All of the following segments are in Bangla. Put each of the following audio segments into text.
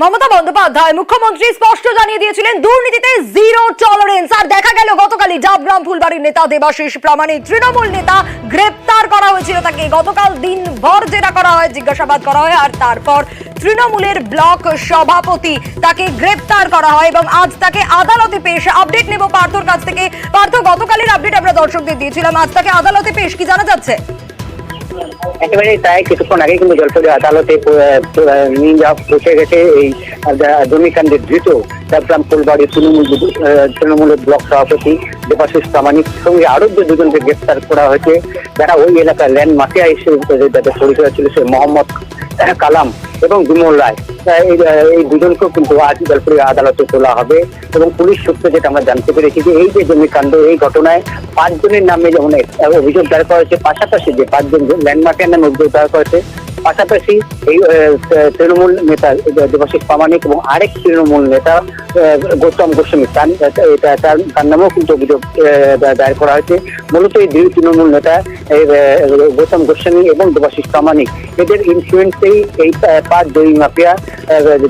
মমতা বন্দ্যোপাধ্যায় মুখ্যমন্ত্রী স্পষ্ট জানিয়ে দিয়েছিলেন দুর্নীতিতে জিরো টলারেন্স। আর দেখা গেল গতকালই ডাবগ্রাম ফুলবাড়ির নেতা দেবাশিস প্রামাণিক তৃণমূল নেতা গ্রেপ্তার করা হয়েছিল তাকে। গতকাল দিনভর জেরা করা হয়, জিজ্ঞাসাবাদ করা হয়, আর তারপর তৃণমূলের ব্লক সভাপতি তাকে গ্রেপ্তার করা হয় এবং আজ তাকে আদালতে পেশ। আপডেট নেব পার্থর কাছ থেকে। পার্থ, গতকালের আপডেট আমরা দর্শকদের দিয়েছিলাম, আজ তাকে আদালতে পেশ, কি জানা যাচ্ছে? একেবারে তাই, কিছুক্ষণ আগে কিন্তু জলপাইগুড়ি আদালতে নিয়ে পৌঁছে গেছে এই জমিকাণ্ডের ধৃত ডাবগ্রাম ফুলবাড়ি তৃণমূলের ব্লক সভাপতি দেবাশিস প্রামাণিক সঙ্গে আরো দুজনকে গ্রেপ্তার করা হয়েছে, যারা ওই এলাকার ল্যান্ড মাফিয়া হিসেবে যাদের পরিচয় ছিল সে মোহাম্মদ কালাম এবং বিমল রায়। এই দুজনকেও কিন্তু আজ জলপাইগুড়ি আদালতে তোলা হবে এবং পুলিশ সূত্রে যেটা আমরা জানতে পেরেছি যে এই যে জমিকাণ্ড, এই ঘটনায় 5 জনের নামে যেমন অভিযোগ দায়ের করা হয়েছে, পাশাপাশি যে 5 জন ল্যান্ড মাফিয়ার নামে অভিযোগ দায়ের করা হয়েছে, পাশাপাশি এই তৃণমূল নেতা দেবাশিস প্রামাণিক এবং আরেক তৃণমূল নেতা গৌতম গোস্বামী তার নামেও কিন্তু অভিযোগ দায়ের করা হয়েছে। মূলত এই দুই তৃণমূল নেতা গৌতম গোস্বামী এবং দেবাশিস প্রামাণিক এদের ইনফ্লুয়েন্সেই এই 5 জমি মাফিয়া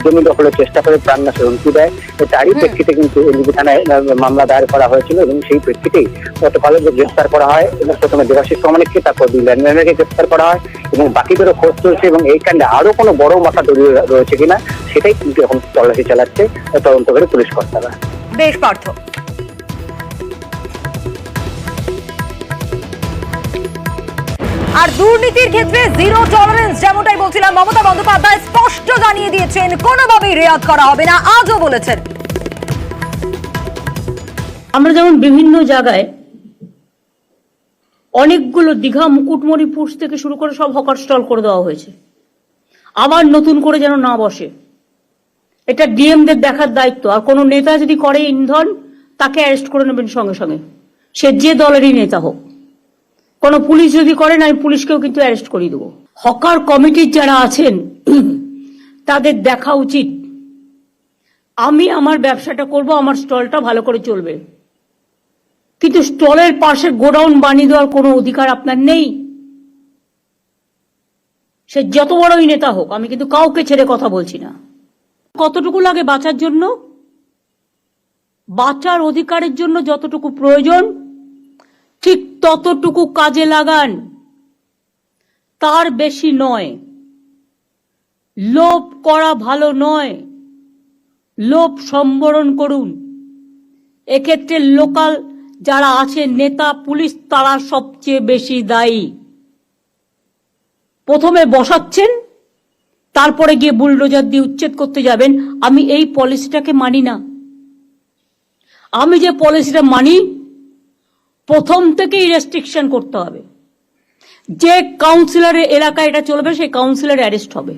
জমি দখলের চেষ্টা করে প্রাণনাশের হুমকি দেয়। তারই প্রেক্ষিতে কিন্তু এলবি থানায় মামলা দায়ের করা হয়েছিল এবং সেই প্রেক্ষিতেই গতকাল গ্রেফতার করা হয়। প্রথমে দেবাশিস প্রামাণিককে, তারপর 2 ল্যান্ডম্যানকে গ্রেফতার করা হয় এবং বাকিদেরও খোঁজ চলছে এবং এই কাণ্ডে আরো কোনো বড় মাথা জড়িয়ে রয়েছে কিনা সেটাই কিন্তু এখন তল্লাশি চালাচ্ছে তদন্ত করে পুলিশ কর্তারা। বেশ পার্থ। আর দুর্নীতির ক্ষেত্রে জিরো টলারেন্স যেমনটাই বলছিলাম, মমতা বন্দ্যোপাধ্যায় স্পষ্ট জানিয়ে দিয়েছেন কোনোভাবেই রেয়াত করা হবে না। আজও বলেছেন, আমরা যেমন বিভিন্ন জায়গায় অনেকগুলো দীঘা মুকুটমণিপুর থেকে শুরু করে সব হকার স্টল করে দেওয়া হয়েছে, আবার নতুন করে যেন না বসে। এটা ডিএমদের দেখার দায়িত্ব। আর কোনো নেতা যদি করে ইন্ধন, তাকে অ্যারেস্ট করে নেবেন সঙ্গে সঙ্গে, সে যে দলেরই নেতা হোক। কোনো পুলিশ যদি করেন, আমি পুলিশকেও কিন্তু অ্যারেস্ট করিয়ে দেবো। হকার কমিটির যারা আছেন তাদের দেখা উচিত, আমি আমার ব্যবসাটা করব, আমার স্টলটা ভালো করে চলবে, কিন্তু স্টলের পাশে গোডাউন বানিয়ে দেওয়ার কোনো অধিকার আপনার নেই। সে যত বড়ই নেতা হোক, আমি কিন্তু কাউকে ছেড়ে কথা বলছি না। কতটুকু লাগে বাঁচার জন্য? বাঁচার অধিকারের জন্য যতটুকু প্রয়োজন ঠিক ততটুকু কাজে লাগান, তার বেশি নয়। লোভ করা ভালো নয়, লোভ সম্বরণ করুন। এক্ষেত্রে লোকাল যারা আছে নেতা, পুলিশ, তারা সবচেয়ে বেশি দায়ী। প্রথমে বসাচ্ছেন, তারপরে গিয়ে বুলডোজার দিয়ে উচ্ছেদ করতে যাবেন। আমি এই পলিসিটাকে মানি না। আমি যে পলিসিটা মানি, প্রথম থেকেই রেস্ট্রিকশন করতে হবে। যে কাউন্সিলরের এলাকায় এটা চলবে, সেই কাউন্সিলর অ্যারেস্ট হবে।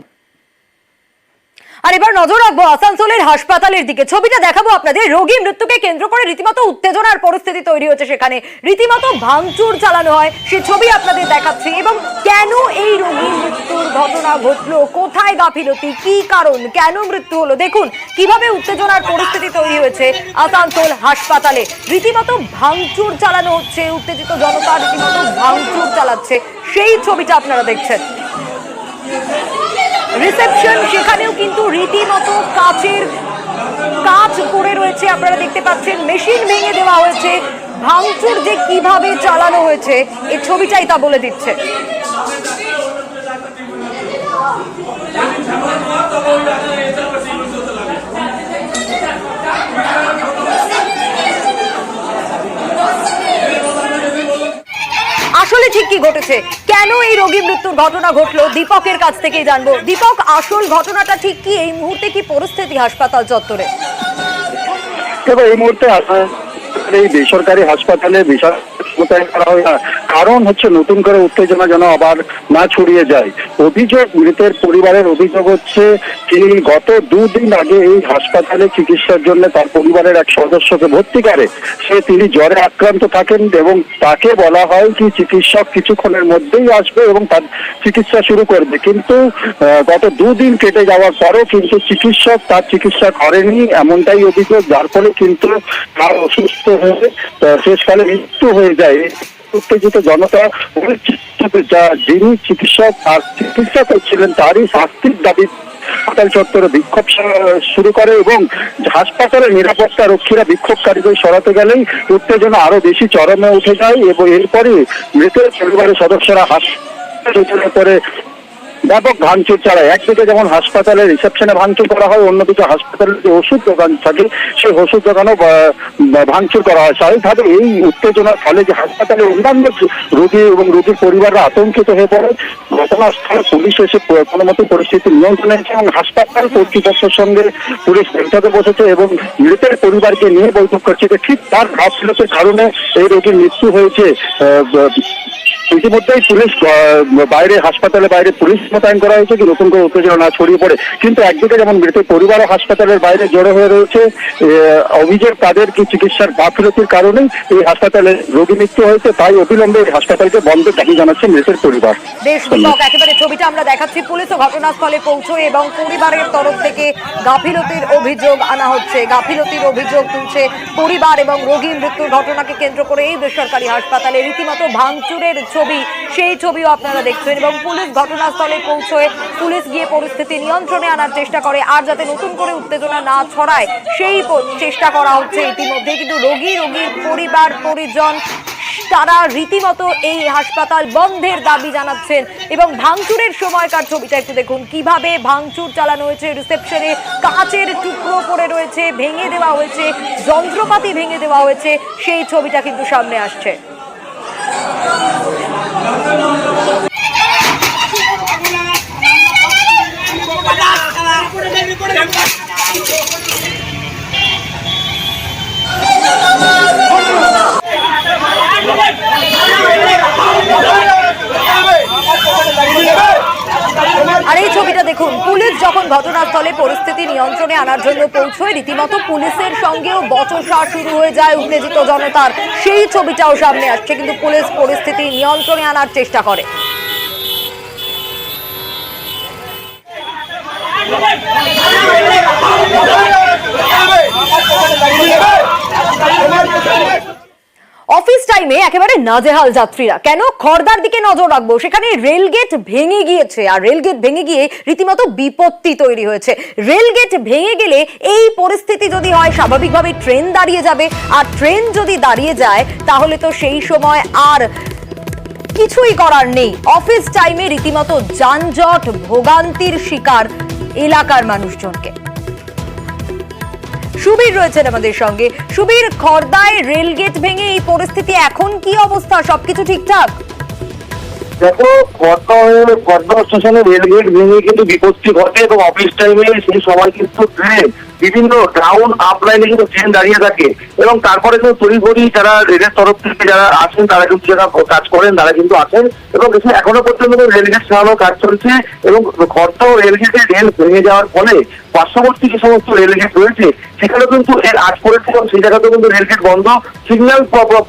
আর এবার নজর রাখবো আসানসোলের হাসপাতালের দিকে। ছবিটা দেখাবো আপনাদের। রোগী মৃত্যুকে কেন্দ্র করে রীতিমতো উত্তেজনার পরিস্থিতি তৈরি হচ্ছে সেখানে, রীতিমতো ভাঙচুর চালানো হয়, সে ছবি আপনাদের দেখাচ্ছি। এবং কেন এই রোগী মৃত্যুর ঘটনা ঘটলো, কোথায় গাফিলতি, কি কারণ, কেন মৃত্যু হলো, দেখুন কিভাবে উত্তেজনার পরিস্থিতি তৈরি হয়েছে আসানসোল হাসপাতালে। রীতিমতো ভাঙচুর চালানো হচ্ছে, উত্তেজিত জনতা রীতিমতো ভাঙচুর চালাচ্ছে, সেই ছবিটা আপনারা দেখছেন। রিসেপশন, সেখানেও কিন্তু রীতিমতো কাঁচ পড়ে রয়েছে, আপনারা দেখতে পাচ্ছেন। মেশিন ভেঙে দেওয়া হয়েছে। ভাঙচুর যে কিভাবে চালানো হয়েছে এই ছবিটাই তা বলে দিচ্ছে। আসলে ঠিক কি ঘটেছে, কেন এই রোগী মৃত্যুর ঘটনা ঘটলো, দীপকের কাছ থেকেই জানবো। দীপক, আসল ঘটনাটা ঠিক কি, এই মুহূর্তে কি পরিস্থিতি হাসপাতাল চত্বরে? দেখো, এই মুহূর্তে এই বেসরকারি হাসপাতালে বিশাল মোতায়েন করা হয় না, কারণ হচ্ছে নতুন করে উত্তেজনা যেন আবার না ছড়িয়ে যায়। অভিযোগ, মৃতের পরিবারের অভিযোগ হচ্ছে তিনি গত 2 দিন আগে এই হাসপাতালে চিকিৎসার জন্য তার পরিবারের এক সদস্যকে ভর্তি করে। তিনি জ্বরে আক্রান্ত থাকেন এবং তাকে বলা হয় কি চিকিৎসক কিছুক্ষণের মধ্যেই আসবে এবং তার চিকিৎসা শুরু করবে, কিন্তু গত 2 দিন কেটে যাওয়ার পরও কিন্তু চিকিৎসক তার চিকিৎসা করেনি, এমনটাই অভিযোগ। যার ফলে কিন্তু তার অসুস্থ হয়ে শেষকালে মৃত্যু হয়ে যায়। উত্তেজিত জনতা যিনি চিকিৎসক আর চিকিৎসা করছিলেন তারই শাস্তির দাবি হাসপাতাল চত্বরে বিক্ষোভ শুরু করে এবং হাসপাতালের নিরাপত্তা রক্ষীরা বিক্ষোভকারীদের সরাতে গেলেই উত্তেজনা আরো বেশি চরমে উঠে যায় এবং এরপরে মৃতের পরিবারের সদস্যরা হাসপাতালের পরে ব্যাপক ভাঙচুর চালায়। একদিকে যেমন হাসপাতালের রিসেপশনে ভাঙচুর করা হয়, অন্যদিকে হাসপাতালের যে ওষুধ দোকান থাকে সেই ওষুধ দোকানও ভাঙচুর করা হয়। স্বাভাবিকভাবে এই উত্তেজনার ফলে যে হাসপাতালের অন্যান্য রোগী এবং রোগীর পরিবাররা আতঙ্কিত হয়ে পড়ে। ঘটনাস্থলে পুলিশ এসে কোনো মতো পরিস্থিতি নিয়ন্ত্রণে এনেছে এবং হাসপাতাল কর্তৃপক্ষের সঙ্গে পুলিশ বৈঠকে বসেছে এবং মৃতের পরিবারকে নিয়ে বৈঠক করছে যে ঠিক তার গাফিলতির কারণে এই রোগীর মৃত্যু হয়েছে। ইতিমধ্যেই পুলিশ বাইরে হাসপাতালের বাইরে পুলিশ মোতায়েন করা হয়েছে কি নতুন করে উত্তেজনা না ছড়িয়ে পড়ে। কিন্তু একদিকে যেমন মৃতের পরিবারও হাসপাতালের বাইরে জড়ো হয়ে রয়েছে, অভিযোগ তাদের কি চিকিৎসার গাফিলতির কারণেই এই হাসপাতালে রোগী মৃত্যু হয়েছে, তাই অবিলম্বে এই হাসপাতালকে বন্ধের দাবি জানাচ্ছে মৃতের পরিবার। বেশ একেবারে ছবিটা আমরা দেখাচ্ছি, পুলিশও ঘটনাস্থলে পৌঁছয় এবং পরিবারের তরফ থেকে গাফিলতির অভিযোগ আনা হচ্ছে, গাফিলতির অভিযোগ তুলছে পরিবার এবং রোগী মৃত্যুর ঘটনাকে কেন্দ্র করে এই বেসরকারি হাসপাতালে রীতিমতো ভাঙচুরের ছবি, সেই ছবিও আপনারা দেখছেন এবং পুলিশ ঘটনাস্থলে পৌঁছয়, পুলিশ গিয়ে পরিস্থিতি নিয়ন্ত্রণে আনার চেষ্টা করে আর যাতে নতুন করে উত্তেজনা না ছড়ায় সেই চেষ্টা করা হচ্ছে ইতিমধ্যে। কিন্তু রোগীর পরিবার পরিজন তারা রীতিমতো এই হাসপাতাল বন্ধের দাবি জানাচ্ছেন এবং ভাঙচুরের সময়কার ছবিটা একটু দেখুন, কিভাবে ভাঙচুর চালানো হয়েছে। রিসেপশনে কাচের টুকরো পড়ে রয়েছে, ভেঙে দেওয়া হয়েছে, যন্ত্রপাতি ভেঙে দেওয়া হয়েছে, সেই ছবিটা কিন্তু সামনে আসছে। আর এই ছবিটা দেখুন, পুলিশ যখন ঘটনাস্থলে পরিস্থিতি নিয়ন্ত্রণে আনার জন্য পৌঁছয় রীতিমতো পুলিশের সঙ্গেও বচসা শুরু হয়ে যায় উত্তেজিত জনতার, সেই ছবিটাও সামনে আসছে। কিন্তু পুলিশ পরিস্থিতি নিয়ন্ত্রণে আনার চেষ্টা করে। অফিস টাইমে একেবারে নাজেহাল যাত্রীরা। কেন? খড়দার দিকে নজর রাখবো, সেখানে রেলগেট ভেঙে গিয়েছে আর রেলগেট ভেঙে গিয়ে রীতিমতো বিপত্তি তৈরি হয়েছে। রেলগেট ভেঙে গেলে এই পরিস্থিতি যদি হয়, স্বাভাবিকভাবে ট্রেন দাঁড়িয়ে যাবে আর ট্রেন যদি দাঁড়িয়ে যায় তাহলে তো সেই সময় আর কিছুই করার নেই। অফিস টাইমে রীতিমতো যানজট ভোগান্তির শিকার এলাকার মানুষজনকে। সুবীর রয়েছেন আমাদের সঙ্গে। সুবীর, খড়দায় রেলগেট ভেঙে এই পরিস্থিতি, এখন কি অবস্থা? সবকিছু ঠিকঠাক? দেখো, খড়দা স্টেশনে রেলগেট ভেঙে কিন্তু বিপত্তি ঘটে এবং অফিস টাইমে সেই সময় কিন্তু ট্রেন বিভিন্ন ডাউন আপ লাইনে কিন্তু ট্রেন দাঁড়িয়ে থাকে এবং তারপরে কিন্তু তড়িঘড়ি যারা রেলের তরফ থেকে যারা আসেন তারা কিন্তু যারা কাজ করেন তারা কিন্তু আসেন এবং এখনো পর্যন্ত রেলগেট সারানোর কাজ চলছে এবং খড়দা রেলগেটে রেল ভেঙে যাওয়ার ফলে পার্শ্ববর্তী যে সমস্ত রেলগেট রয়েছে সেখানে কিন্তু এর আজ পড়েছে এবং সেই জায়গাতেও কিন্তু রেলগেট বন্ধ, সিগন্যাল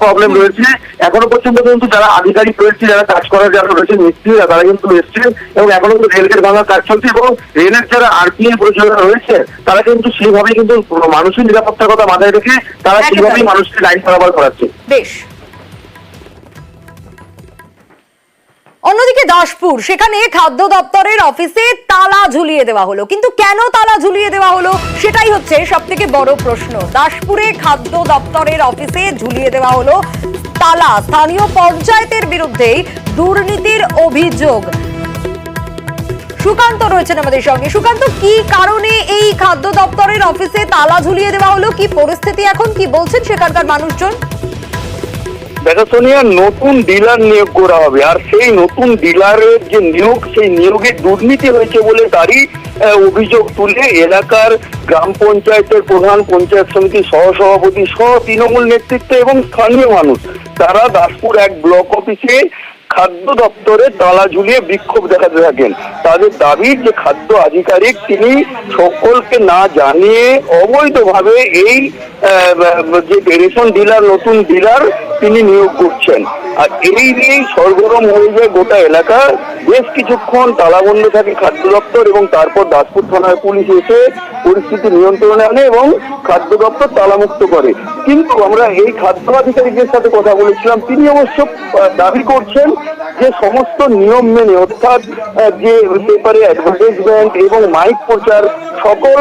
প্রবলেম রয়েছে। এখনো পর্যন্ত কিন্তু যারা আধিকারিক রয়েছে, যারা কাজ করার যারা রয়েছে মিস্ত্রিরা, তারা কিন্তু এসছেন এবং এখনো কিন্তু রেলগেট ভাঙার কাজ চলছে এবং রেলের যারা আরপিএফ পরিচালনা রয়েছে তারা কিন্তু সেইভাবেই কিন্তু মানুষের নিরাপত্তার কথা মাথায় রেখে তারা সেইভাবেই মানুষকে লাইন পারাপার করাচ্ছে। বেশ। অন্যদিকে দাসপুর, সেখানে খাদ্য দপ্তরের অফিসে তালা ঝুলিয়ে দেওয়া হলো। কিন্তু কেন তালা ঝুলিয়ে দেওয়া হলো সেটাই হচ্ছে সব থেকে বড় প্রশ্ন। দাসপুরে খাদ্য দপ্তরের অফিসে ঝুলিয়ে দেওয়া হলো তালা। স্থানীয় পঞ্চায়েতের বিরুদ্ধে দুর্নীতির অভিযোগ। সুকান্ত রয়েছেন আমাদের সঙ্গে। সুকান্ত, কি কারণে এই খাদ্য দপ্তরের অফিসে তালা ঝুলিয়ে দেওয়া হলো? কি পরিস্থিতি এখন, কি বলছেন সেখানকার মানুষজন? দেখো সোনিয়া, নতুন ডিলার নিয়োগ করা হবে আর সেই নতুন ডিলারের যে নিয়োগ, সেই নিয়োগে দুর্নীতি হয়েছে বলে তারই অভিযোগ তুলে এলাকার গ্রাম পঞ্চায়েতের প্রধান, পঞ্চায়েত সমিতির সহসভাপতি সহ তৃণমূল নেতৃত্ব এবং স্থানীয় মানুষ তারা দাসপুর 1 ব্লক অফিসে খাদ্য দপ্তরে তালা ঝুলিয়ে বিক্ষোভ দেখাতে থাকেন। তাদের দাবি যে খাদ্য আধিকারিক তিনি সকলকে না জানিয়ে অবৈধভাবে এই যে রেশন ডিলার, নতুন ডিলার তিনি নিয়োগ করছেন। আর এই নিয়েই সরগরম হয়ে যায় গোটা এলাকা। বেশ কিছুক্ষণ তালাবন্ধ থাকে খাদ্য দপ্তর এবং তারপর দাসপুর থানার পুলিশ এসে পরিস্থিতি নিয়ন্ত্রণে আনে এবং খাদ্য দপ্তর তালামুক্ত করে। কিন্তু আমরা এই খাদ্য আধিকারিকের সাথে কথা বলেছিলাম, তিনি অবশ্য দাবি করছেন যে সমস্ত নিয়ম মেনে, অর্থাৎ যে পেপারে অ্যাডভার্টাইজমেন্ট এবং মাইক প্রচার সকল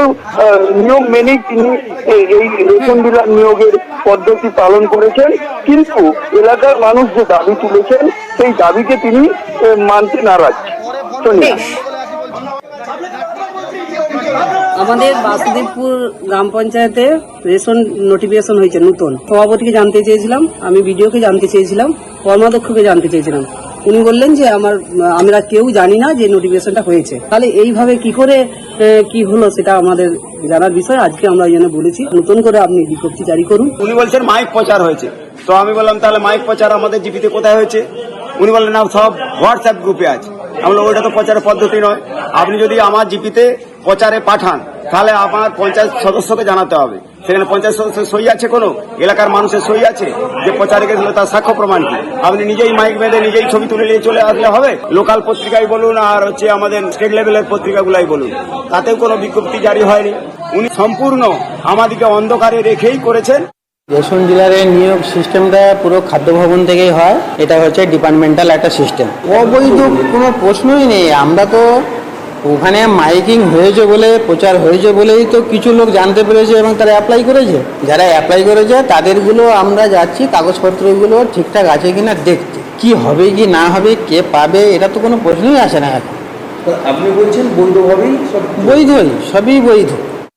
নিয়ম মেনেই তিনি এই রেশন ডিলার নিয়োগের পদ্ধতি পালন করেছেন। কিন্তু এলাকার মানুষ যে দাবি তুলেছেন সেই দাবিকে তিনি মানতে নারাজ। শুনি। আমাদের বাসুদেবপুর গ্রাম পঞ্চায়েতে রেশন নোটিফিকেশন হয়েছে নতুন। সভাপতিকে জানতে চেয়েছিলাম, আমি বিডিওকে জানতে চেয়েছিলাম, কর্মাধ্যক্ষকে জানতে চেয়েছিলাম। উনি বললেন যে আমরা কেউ জানি না যে নোটিফিকেশনটা হয়েছে। তাহলে এইভাবে কি করে কি হলো সেটা আমাদের জানার বিষয়। আজকে আমরা এই জন্য বলেছি নতুন করে আপনি বিজ্ঞপ্তি জারি করুন। উনি বলছেন মাইক প্রচার হয়েছে, তো আমি বললাম তাহলে মাইক প্রচার আমাদের জিপিতে কোথায় হয়েছে? উনি বললেন না, সব হোয়াটসঅ্যাপ গ্রুপে আছে। আমি বললাম ওইটা তো প্রচারের পদ্ধতি নয়, আপনি যদি আমার জিপিতে প্রচারে পাঠান তাহলে আমার পঞ্চায়েত সদস্যকে জানাতে হবে। সেখানে পঞ্চায়েত সদস্যের সই আছে, কোনো এলাকার মানুষের সই আছে যে প্রচারে গেছিল, তার সাক্ষ্য প্রমাণ কি? আপনি নিজেই মাইক বেঁধে নিজেই ছবি তুলে নিয়ে চলে আসলে হবে? লোকাল পত্রিকায় বলুন আর আমাদের স্টেট লেভেলের পত্রিকাগুলাই বলুন, তাতেও কোনো বিজ্ঞপ্তি জারি হয়নি। উনি সম্পূর্ণ আমাদেরকে অন্ধকারে রেখেই করেছেন। রেশন ডিলারের নিয়োগ সিস্টেমটা পুরো খাদ্য ভবন থেকেই হয়। এটা হচ্ছে ডিপার্টমেন্টাল একটা সিস্টেম। অবৈধ কোনো প্রশ্নই নেই। আমরা তো ওখানে মাইকিং হয়েছে বলে, প্রচার হয়েছে বলেই তো কিছু লোক জানতে পেরেছে এবং তারা অ্যাপ্লাই করেছে। যারা অ্যাপ্লাই করেছে তাদেরগুলো আমরা যাচ্ছি কাগজপত্রগুলো ঠিকঠাক আছে কিনা দেখতে। কি হবে কি না হবে, কে পাবে, এটা তো কোনো প্রশ্নই আসে না এখন। আপনি বলছেন বৈধভাবেই সব? বৈধই, সবই বৈধ।